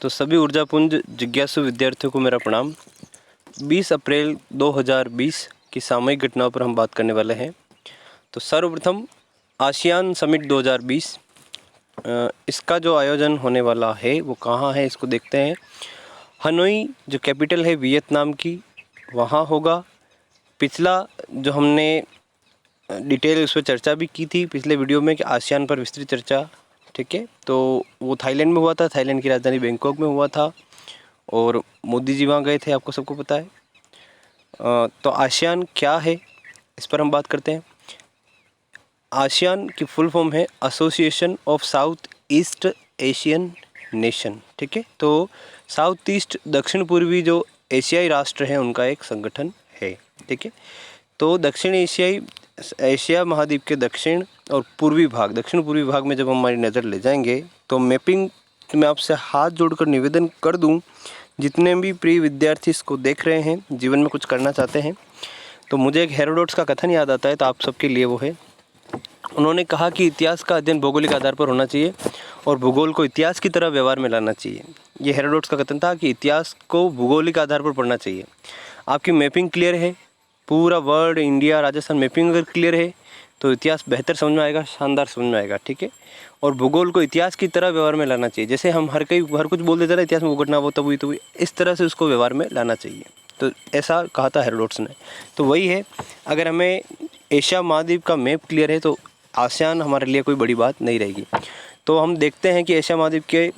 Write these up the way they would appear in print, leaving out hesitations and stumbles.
तो सभी ऊर्जापुंज जिज्ञासु विद्यार्थियों को मेरा प्रणाम। 20 अप्रैल 2020 की सामयिक घटनाओं पर हम बात करने वाले हैं। तो सर्वप्रथम आसियान समिट 2020, इसका जो आयोजन होने वाला है वो कहाँ है इसको देखते हैं। हनोई जो कैपिटल है वियतनाम की, वहाँ होगा। पिछला जो हमने डिटेल उस पर चर्चा भी की थी पिछले वीडियो में कि आसियान पर विस्तृत चर्चा, ठीक है। तो वो थाईलैंड में हुआ था, थाईलैंड की राजधानी बैंकॉक में हुआ था और मोदी जी वहाँ गए थे, आपको सबको पता है। तो आसियान क्या है इस पर हम बात करते हैं। आसियान की फुल फॉर्म है association of south east Asian nation, ठीक है। तो साउथ ईस्ट दक्षिण पूर्वी जो एशियाई राष्ट्र हैं उनका एक संगठन है, ठीक है। तो दक्षिण एशिया महाद्वीप के दक्षिण और पूर्वी भाग, दक्षिण पूर्वी भाग में जब हमारी नज़र ले जाएंगे तो मैपिंग मैं आपसे हाथ जोड़कर निवेदन कर दूं, जितने भी प्रिय विद्यार्थी इसको देख रहे हैं, जीवन में कुछ करना चाहते हैं, तो मुझे एक हेरोडोटस का कथन याद आता है, तो आप सबके लिए वो है। उन्होंने कहा कि इतिहास का अध्ययन भौगोलिक आधार पर होना चाहिए और भूगोल को इतिहास की तरह व्यवहार में लाना चाहिए। ये हेरोडोटस का कथन था कि इतिहास को भूगोलिक आधार पर पढ़ना चाहिए। आपकी मैपिंग क्लियर है, पूरा वर्ल्ड, इंडिया, राजस्थान मैपिंग अगर क्लियर है तो इतिहास बेहतर समझ में आएगा, शानदार समझ में आएगा, ठीक है। और भूगोल को इतिहास की तरह व्यवहार में लाना चाहिए। जैसे हम हर कुछ बोल देते ना, इतिहास में वो घटना वो तब हुई तो हुई, इस तरह से उसको व्यवहार में लाना चाहिए। तो ऐसा कहा था हेरोडोटस ने। तो वही है, अगर हमें एशिया महाद्वीप का मैप क्लियर है तो आसियान हमारे लिए कोई बड़ी बात नहीं रहेगी। तो हम देखते हैं कि एशिया महाद्वीप के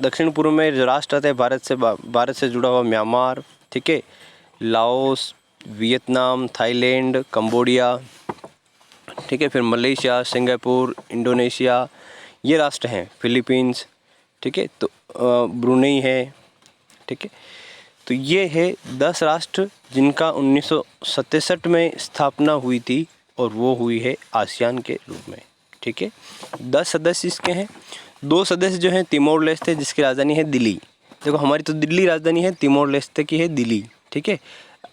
दक्षिण पूर्व में जो राष्ट्र आते हैं भारत से जुड़ा हुआ म्यांमार, ठीक है, लाओस, वियतनाम, थाईलैंड, कंबोडिया, ठीक है, फिर मलेशिया, सिंगापुर, इंडोनेशिया, ये राष्ट्र हैं। फिलीपींस, ठीक है, तो ब्रुनेई है, ठीक है। तो ये है 10 राष्ट्र जिनका 1967 में स्थापना हुई थी और वो हुई है आसियान के रूप में, ठीक है। 10 सदस्य इसके हैं। 2 सदस्य जो हैं तिमोर लेस्ते, जिसकी राजधानी है दिल्ली। देखो हमारी तो दिल्ली राजधानी है, तिमोर लेस्ते की है दिल्ली, ठीक है।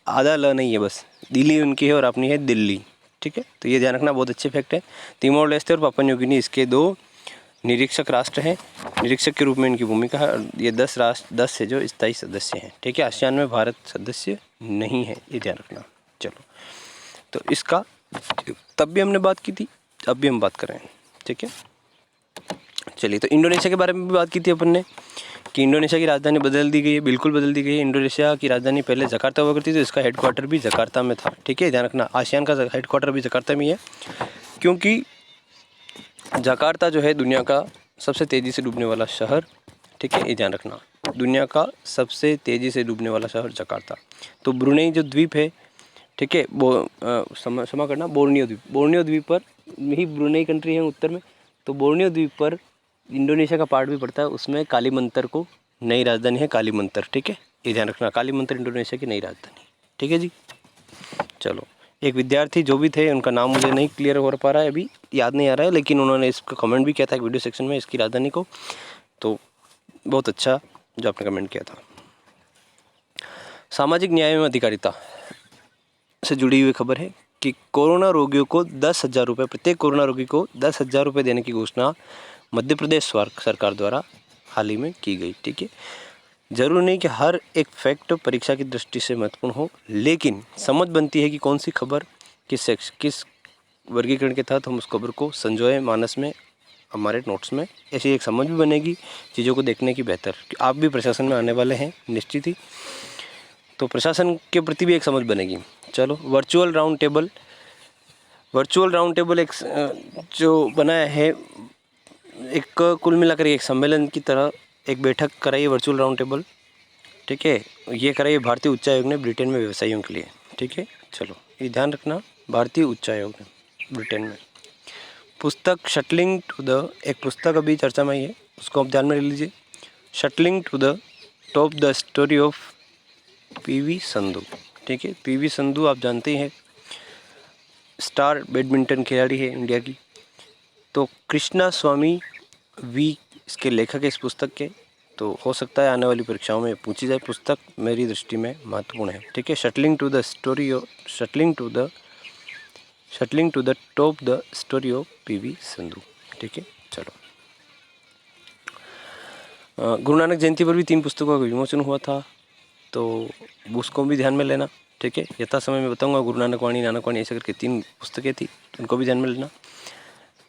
आधा ल नहीं है, बस दिल्ली उनकी है और अपनी है दिल्ली, ठीक है। तो ये ध्यान रखना, बहुत अच्छे फैक्ट है। तिमोर लेस्ते और पापुआ न्यू गिनी इसके 2 निरीक्षक राष्ट्र हैं। निरीक्षक के रूप में इनकी भूमिका है। ये 10 है जो स्थायी सदस्य हैं, ठीक है। आसियान में भारत सदस्य नहीं है, ये ध्यान रखना। चलो, तो इसका तब भी हमने बात की थी, अब भी हम बात कर रहे हैं, ठीक है। चलिए, तो इंडोनेशिया के बारे में भी बात की थी अपन ने कि इंडोनेशिया की राजधानी बदल दी गई है, बिल्कुल बदल दी गई है। इंडोनेशिया की राजधानी पहले जकार्ता हुआ करती थी, तो इसका हेडक्वार्टर भी जकार्ता में था, ठीक है, ध्यान रखना। आसियान का हेडक्वार्टर भी जकार्ता में ही है, क्योंकि जकार्ता जो है दुनिया का सबसे तेज़ी से डूबने वाला शहर, ठीक है, ये ध्यान रखना। दुनिया का सबसे तेज़ी से डूबने वाला शहर जकार्ता। तो ब्रुनेई जो द्वीप है, ठीक है, क्षमा करना, बोर्नियो द्वीप पर ही ब्रुनेई कंट्री है उत्तर में। तो बोर्नियो द्वीप पर इंडोनेशिया का पार्ट भी पड़ता है, उसमें कालीमंतर को नई राजधानी है, कालीमंतर, ठीक है, ये ध्यान रखना। कालीमंतर इंडोनेशिया की नई राजधानी, ठीक है जी। चलो, एक विद्यार्थी जो भी थे, उनका नाम मुझे नहीं क्लियर हो पा रहा है, अभी याद नहीं आ रहा है, लेकिन उन्होंने इसका कमेंट भी किया था वीडियो सेक्शन में इसकी राजधानी को। तो बहुत अच्छा जो आपने कमेंट किया था। सामाजिक न्याय एवं अधिकारिता से जुड़ी हुई खबर है कि कोरोना रोगियों को 10,000 रुपये, प्रत्येक कोरोना रोगी को 10,000 रुपये देने की घोषणा मध्य प्रदेश सरकार द्वारा हाल ही में की गई, ठीक है। जरूरी नहीं कि हर एक फैक्ट परीक्षा की दृष्टि से महत्वपूर्ण हो, लेकिन समझ बनती है कि कौन सी खबर किस वर्गीकरण के तहत हम उस खबर को संजोए मानस में, हमारे नोट्स में। ऐसी एक समझ भी बनेगी चीज़ों को देखने की बेहतर, कि आप भी प्रशासन में आने वाले हैं निश्चित ही, तो प्रशासन के प्रति भी एक समझ बनेगी। चलो, वर्चुअल राउंड टेबल एक जो बनाया है, एक कुल मिलाकर एक सम्मेलन की तरह एक बैठक कराई है वर्चुअल राउंड टेबल, ठीक है। ये कराई है भारतीय उच्चायोग ने ब्रिटेन में व्यवसायियों के लिए, ठीक है। चलो, ये ध्यान रखना, भारतीय उच्चायोग ने ब्रिटेन में। पुस्तक शटलिंग टू द, एक पुस्तक अभी चर्चा में ही है, उसको आप ध्यान में ले लीजिए। Shuttling to the top the story of PV Sindhu, ठीक है। पीवी संधू आप जानते हैं, स्टार बैडमिंटन खिलाड़ी है इंडिया की। तो कृष्णा स्वामी वी इसके लेखक है इस पुस्तक के। तो हो सकता है आने वाली परीक्षाओं में पूछी जाए, पुस्तक मेरी दृष्टि में महत्वपूर्ण है, ठीक है। Shuttling to the top the story of PV Sindhu, ठीक है। चलो, गुरु नानक जयंती पर भी 3 पुस्तकों का विमोचन हुआ था, तो उसको भी ध्यान में लेना। ठीक है, यथा समय में बताऊंगा। गुरु नानक वाणी, नानक वाणी ऐसे करके 3 पुस्तकें थी, उनको भी ध्यान में लेना।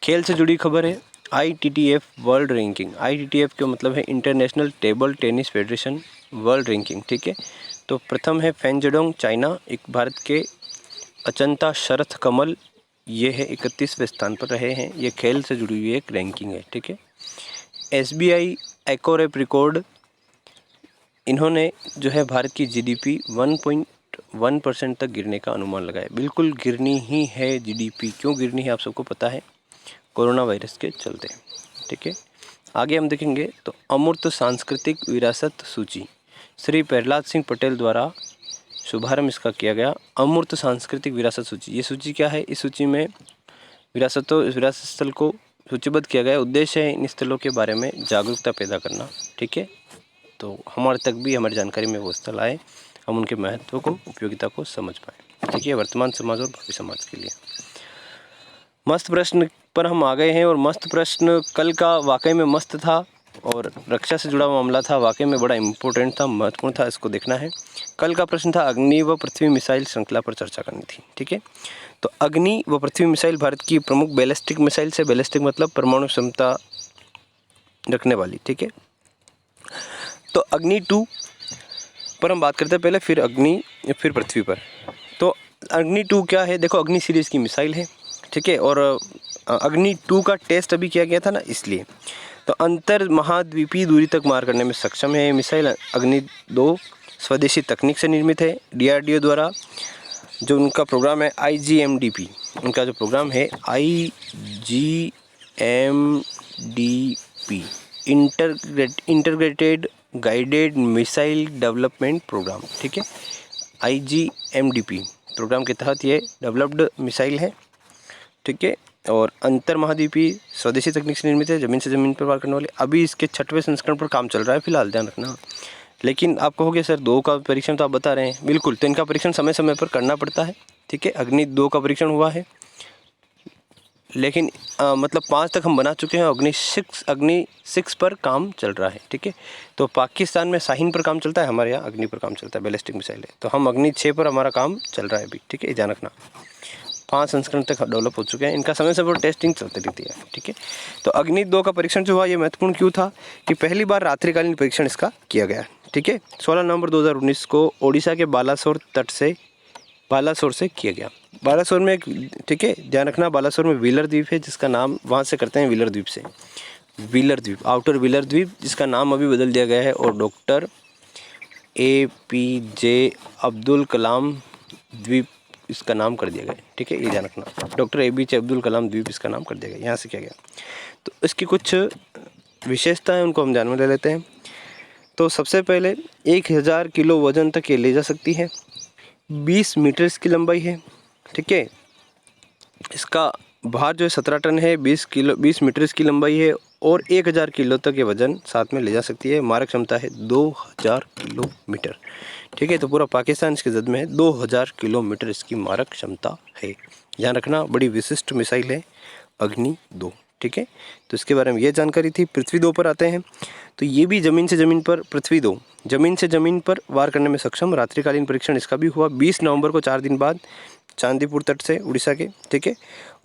खेल से जुड़ी खबर है, ITTF वर्ल्ड रैंकिंग। ITTF का मतलब है international table tennis federation world ranking. ठीक है, तो प्रथम है फैन जेडोंग चाइना, एक भारत के अचंता शरथ कमल, ये है 31वें स्थान पर रहे हैं। ये खेल से जुड़ी हुई एक रैंकिंग है। ठीक है, SBI एकोरेप रिकॉर्ड, इन्होंने जो है भारत की GDP 1.1% तक गिरने का अनुमान लगाया। बिल्कुल गिरनी ही है GDP। क्यों गिरनी है आप सबको पता है, कोरोना वायरस के चलते। ठीक है, आगे हम देखेंगे तो अमूर्त सांस्कृतिक विरासत सूची, श्री प्रहलाद सिंह पटेल द्वारा शुभारंभ इसका किया गया। अमूर्त सांस्कृतिक विरासत सूची, ये सूची क्या है, इस सूची में विरासत स्थल को सूचीबद्ध किया गया। उद्देश्य है इन स्थलों के बारे में जागरूकता पैदा करना। ठीक है, तो हमारे तक भी, हमारी जानकारी में वो स्थल आए, हम उनके महत्व को, उपयोगिता को समझ पाएँ। ठीक है, वर्तमान समाज और भावी समाज के लिए। मस्त प्रश्न पर हम आ गए हैं, और मस्त प्रश्न कल का वाकई में मस्त था, और रक्षा से जुड़ा हुआ मामला था, वाकई में बड़ा इंपॉर्टेंट था, महत्वपूर्ण था, इसको देखना है। कल का प्रश्न था अग्नि व पृथ्वी मिसाइल श्रृंखला पर चर्चा करनी थी। ठीक है, तो अग्नि व पृथ्वी मिसाइल भारत की प्रमुख बैलिस्टिक मिसाइल से, बैलिस्टिक मतलब परमाणु क्षमता रखने वाली। ठीक है, तो अग्नि 2 पर हम बात करते हैं पहले, फिर अग्नि, फिर पृथ्वी पर। तो अग्नि 2 क्या है, देखो अग्नि सीरीज़ की मिसाइल है। ठीक है, और अग्नि 2 का टेस्ट अभी किया गया था ना, इसलिए। तो अंतर महाद्वीपीय दूरी तक मार करने में सक्षम है ये मिसाइल। अग्नि 2 स्वदेशी तकनीक से निर्मित है। DRDO द्वारा जो उनका प्रोग्राम है IGMDP, उनका जो प्रोग्राम है IGMDP, integrated guided missile development program. ठीक है, IGMDP प्रोग्राम के तहत ये डेवलप्ड मिसाइल है। ठीक है, और अंतर महाद्वीपीय स्वदेशी तकनीक से निर्मित है, ज़मीन से ज़मीन पर वार करने वाले। अभी इसके 6वें संस्करण पर काम चल रहा है फिलहाल, ध्यान रखना। लेकिन आप कहोगे सर 2 का परीक्षण तो आप बता रहे हैं, बिल्कुल, तो इनका परीक्षण समय समय पर करना पड़ता है। ठीक है, अग्नि 2 का परीक्षण हुआ है, लेकिन मतलब 5 तक हम बना चुके हैं। अग्नि 6 पर काम चल रहा है। ठीक है, तो पाकिस्तान में शाहीन पर काम चलता है, हमारे यहाँ अग्नि पर काम चलता है, बैलिस्टिक मिसाइल है। तो हम अग्नि 6 पर हमारा काम चल रहा है अभी। ठीक है, ध्यान रखना। 5 संस्करण तक डेवलप हो चुके हैं, इनका समय समय पर टेस्टिंग चलती रहती है। ठीक है, तो अग्नि 2 का परीक्षण जो हुआ ये महत्वपूर्ण क्यों था कि पहली बार रात्रिकालीन परीक्षण इसका किया गया। ठीक है, 16 नवंबर 2019 को ओडिशा के बालासोर तट से, बालासोर से किया गया। बालासोर में एक, ठीक है, ध्यान रखना, बालासोर में व्हीलर द्वीप है, जिसका नाम वहाँ से करते हैं व्हीलर द्वीप से, व्हीलर द्वीप, आउटर व्हीलर द्वीप, जिसका नाम अभी बदल दिया गया है, और डॉक्टर APJ अब्दुल कलाम द्वीप इसका नाम कर दिया गया है। ठीक है, ये ध्यान रखना, डॉक्टर APJ अब्दुल कलाम द्वीप इसका नाम कर दिया गया, यहाँ से किया गया। तो इसकी कुछ विशेषताएं, उनको हम ध्यान में ले लेते हैं। तो सबसे पहले 1000 किलो वजन तक ये ले जा सकती है, 20 मीटर इसकी लंबाई है। ठीक है, इसका भार जो है 17 टन है, 20 मीटर इसकी लंबाई है, और 1000 किलो तक ये वजन साथ में ले जा सकती है। मारक क्षमता है 2000 किलोमीटर। ठीक है, तो पूरा पाकिस्तान इसके जद में है, 2000 किलोमीटर इसकी मारक क्षमता है। ध्यान रखना, बड़ी विशिष्ट मिसाइल है अग्नि 2। ठीक है, तो इसके बारे में ये जानकारी थी। पृथ्वी 2 पर आते हैं, तो ये भी ज़मीन से ज़मीन पर, पृथ्वी 2 ज़मीन से ज़मीन पर वार करने में सक्षम। रात्रिकालीन परीक्षण इसका भी हुआ 20 नवंबर को, 4 दिन बाद, चांदीपुर तट से, उड़ीसा के। ठीक है,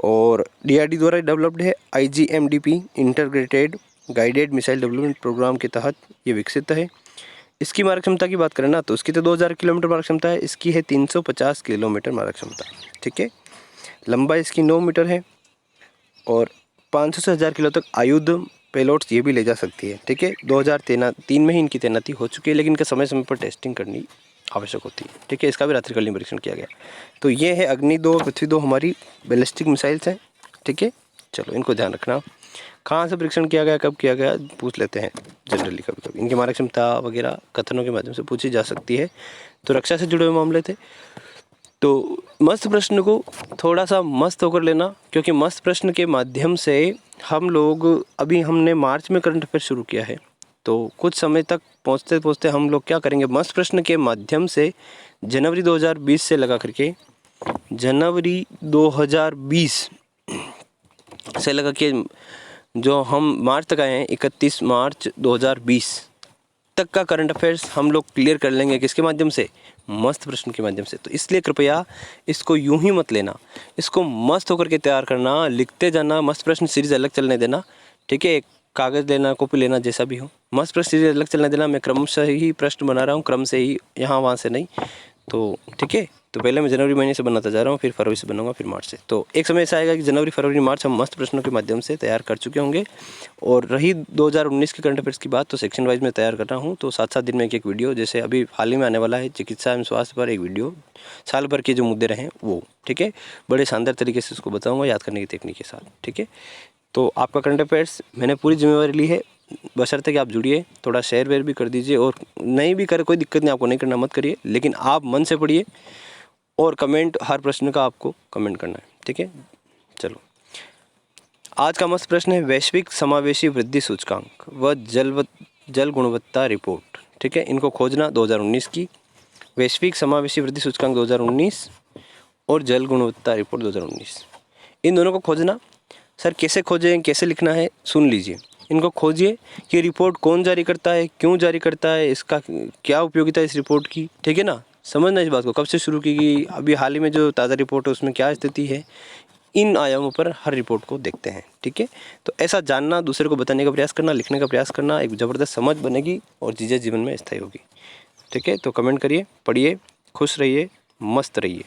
और DRDO द्वारा डेवलप्ड है। IGMDP integrated guided missile development program के तहत ये विकसित है। इसकी मारक क्षमता की बात करें ना, तो इसकी तो 2000 किलोमीटर मारक क्षमता है, इसकी है 350 किलोमीटर मारक क्षमता। ठीक है, लंबाई इसकी 9 मीटर है, और 500 से 1000 किलो तक आयुध पेलोड्स ये भी ले जा सकती है। ठीक है, 2003 में ही इनकी तैनाती हो चुकी है, लेकिन इनका समय समय पर टेस्टिंग करनी आवश्यक होती है। ठीक है, इसका भी रात्रिकालीन परीक्षण किया गया। तो ये है अग्नि 2 पृथ्वी 2 हमारी बैलिस्टिक मिसाइल्स हैं। ठीक है, चलो इनको ध्यान रखना। कहाँ से परीक्षण किया गया, कब किया गया, पूछ लेते हैं जनरली कभी कभी। इनकी मारक क्षमता वगैरह कथनों के माध्यम से पूछी जा सकती है। तो रक्षा से जुड़े हुए मामले थे। तो मस्त प्रश्न को थोड़ा सा मस्त होकर लेना, क्योंकि मस्त प्रश्न के माध्यम से हम लोग, अभी हमने मार्च में करंट अफेयर शुरू किया है, तो कुछ समय तक पहुँचते पहुँचते हम लोग क्या करेंगे, मस्त प्रश्न के माध्यम से जनवरी 2020 से लगा करके, जनवरी 2020 से लगा के जो हम मार्च तक आए हैं 31 मार्च 2020 तक का करंट अफेयर्स हम लोग क्लियर कर लेंगे। किसके माध्यम से? मस्त प्रश्न के माध्यम से। तो इसलिए कृपया इसको यूं ही मत लेना, इसको मस्त होकर के तैयार करना, लिखते जाना। मस्त प्रश्न सीरीज अलग चलने देना, ठीक है? एक कागज़ लेना, कॉपी लेना, जैसा भी हो। मस्त प्रश्न सीरीज अलग चलने देना। मैं क्रमशः ही प्रश्न बना रहा हूँ, क्रम से ही, यहाँ वहाँ से नहीं। तो ठीक है, तो पहले मैं जनवरी महीने से बनाता जा रहा हूँ, फिर फरवरी से बनाऊंगा, फिर मार्च से। तो एक समय ऐसा आएगा कि जनवरी, फरवरी, मार्च हम मस्त प्रश्नों के माध्यम से तैयार कर चुके होंगे। और रही 2019 के करंट अफेयर्स की बात, तो सेक्शन वाइज में तैयार कर रहा हूँ। तो 7-7 दिन में एक वीडियो, जैसे अभी हाल ही में आने वाला है चिकित्सा एवं स्वास्थ्य पर एक वीडियो, साल भर के जो मुद्दे रहे वो, ठीक है? बड़े शानदार तरीके से उसको बताऊँगा याद करने की तकनीक के साथ, ठीक है? तो आपका करंट अफेयर्स मैंने पूरी जिम्मेवारी ली है, बशर्ते कि आप जुड़िए, थोड़ा शेयर वेयर भी कर दीजिए। और नहीं भी करे कोई दिक्कत नहीं, आपको नहीं करना मत करिए, लेकिन आप मन से पढ़िए और कमेंट, हर प्रश्न का आपको कमेंट करना है, ठीक है? चलो, आज का मस्त प्रश्न है वैश्विक समावेशी वृद्धि सूचकांक व जल गुणवत्ता रिपोर्ट, ठीक है? इनको खोजना 2019 की, वैश्विक समावेशी वृद्धि सूचकांक 2019 और जल गुणवत्ता रिपोर्ट 2019, इन दोनों को खोजना। सर कैसे खोजें, कैसे लिखना है, सुन लीजिए। इनको खोजिए कि रिपोर्ट कौन जारी करता है, क्यों जारी करता है, इसका क्या उपयोगिता है इस रिपोर्ट की, ठीक है ना? समझना इस बात को, कब से शुरू की गई, अभी हाल ही में जो ताज़ा रिपोर्ट है उसमें क्या स्थिति है, इन आयामों पर हर रिपोर्ट को देखते हैं, ठीक है? तो ऐसा जानना, दूसरे को बताने का प्रयास करना, लिखने का प्रयास करना, एक ज़बरदस्त समझ बनेगी और चीज़ें जीवन में स्थायी होगी, ठीक है? तो कमेंट करिए, पढ़िए, खुश रहिए, मस्त रहिए।